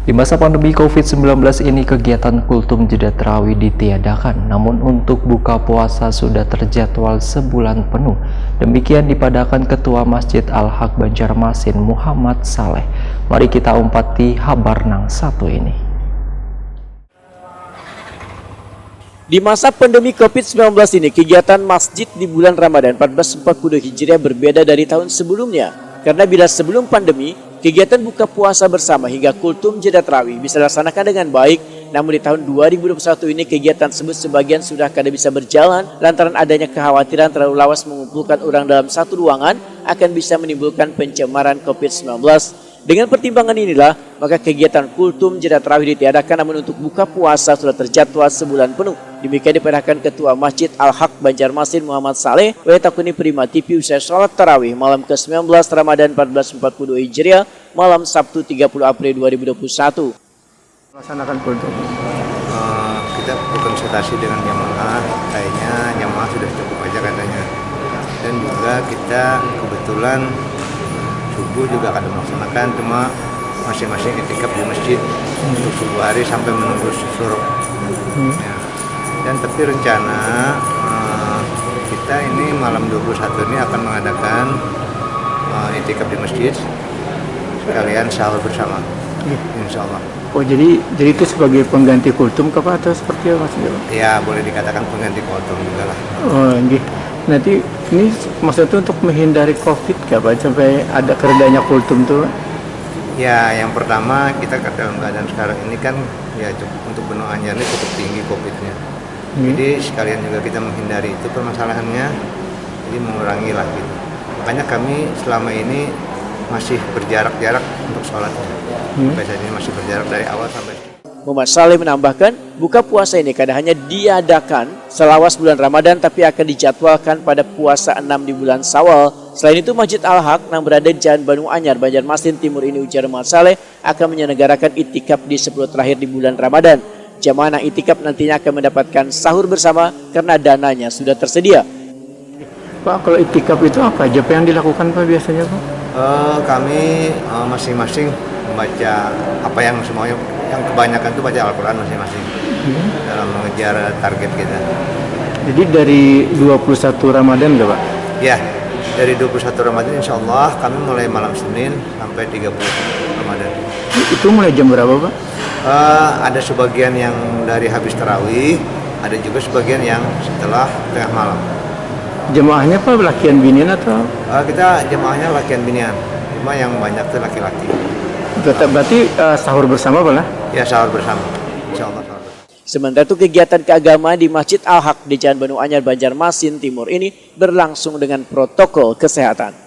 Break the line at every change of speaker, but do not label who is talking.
Di masa pandemi COVID-19 ini kegiatan kultum jeda tarawih ditiadakan, namun untuk buka puasa sudah terjadwal sebulan penuh. Demikian dipadakan Ketua Masjid Al-Haq Banjarmasin Muhammad Saleh. Mari kita umpati Habarnang satu ini.
Di masa pandemi COVID-19 ini, kegiatan masjid di bulan Ramadan 1442 Hijriah berbeda dari tahun sebelumnya. Karena bila sebelum pandemi, kegiatan buka puasa bersama hingga kultum jeda tarawih bisa dilaksanakan dengan baik, namun di tahun 2021 ini kegiatan tersebut sebagian sudah kada bisa berjalan lantaran adanya kekhawatiran terlalu lawas mengumpulkan orang dalam satu ruangan akan bisa menimbulkan pencemaran COVID-19. Dengan pertimbangan inilah, maka kegiatan kultum jeda tarawih ditiadakan, namun untuk buka puasa sudah terjadwal sebulan penuh. Demikian diperhatikan Ketua Masjid Al-Haq Banjarmasin Muhammad Saleh, Wetakuni Prima TV usai sholat tarawih malam ke-19 Ramadan 1442 Hijriah, malam Sabtu 30 April 2021.
Melaksanakan kultum.
Kita berkonsultasi dengan jamaah, kayaknya jamaah sudah cukup aja katanya. Dan juga kita kebetulan subuh juga akan melaksanakan, cuma masing-masing itikaf di masjid untuk subuh hari sampai menunggu syuruk. Ya. Dan tapi rencana kita ini malam 21 ini akan mengadakan itikaf di masjid sekalian sahur bersama, insya Allah.
Oh, jadi itu sebagai pengganti kultum ke Pak, atau seperti apa Mas?
Ya, boleh dikatakan pengganti kultum juga lah.
Oh, nggih. Nanti ini maksudnya untuk menghindari COVID nggak Pak, sampai ada keredanya kultum tuh?
Ya, yang pertama kita dalam keadaan sekarang ini kan ya untuk benua Anjar ini cukup tinggi COVID-nya. Jadi sekalian juga kita menghindari itu permasalahannya, jadi mengurangi lah gitu. Makanya kami selama ini masih berjarak-jarak untuk sholatnya. Sampai saat ini masih berjarak dari awal sampai.
Muhammad Saleh menambahkan, buka puasa ini kadang hanya diadakan selawas bulan Ramadan, tapi akan dijadwalkan pada puasa 6 di bulan Syawal. Selain itu, Masjid Al-Haq yang berada di Jalan Banu Anyar, Banjarmasin Timur ini, ujar Muhammad Saleh, akan menyelenggarakan itikaf di 10 terakhir di bulan Ramadan. Jamaah yang itikaf nantinya akan mendapatkan sahur bersama karena dananya sudah tersedia.
Pak, kalau itikaf itu apa aja Pak yang dilakukan Pak biasanya Pak?
Kami masing-masing membaca apa yang semuanya, yang kebanyakan itu baca Al-Quran masing-masing dalam mengejar target kita.
Jadi dari 21 Ramadan nggak Pak?
Ya, dari 21 Ramadan insya Allah kami mulai malam Senin sampai 30 Ramadan.
Itu mulai jam berapa Pak?
Ada sebagian yang dari habis tarawih, ada juga sebagian yang setelah tengah malam.
Jemaahnya Pak lakian binian atau?
Kita jemaahnya lakian binian, cuma yang banyak itu laki-laki.
Tetap berarti sahur bersama Pak lah?
Ya, sahur bersama, insya Allah sahur bersama.
Sementara itu kegiatan keagamaan di Masjid Al-Haq di Jalan Banu Anyar Banjarmasin Timur ini berlangsung dengan protokol kesehatan.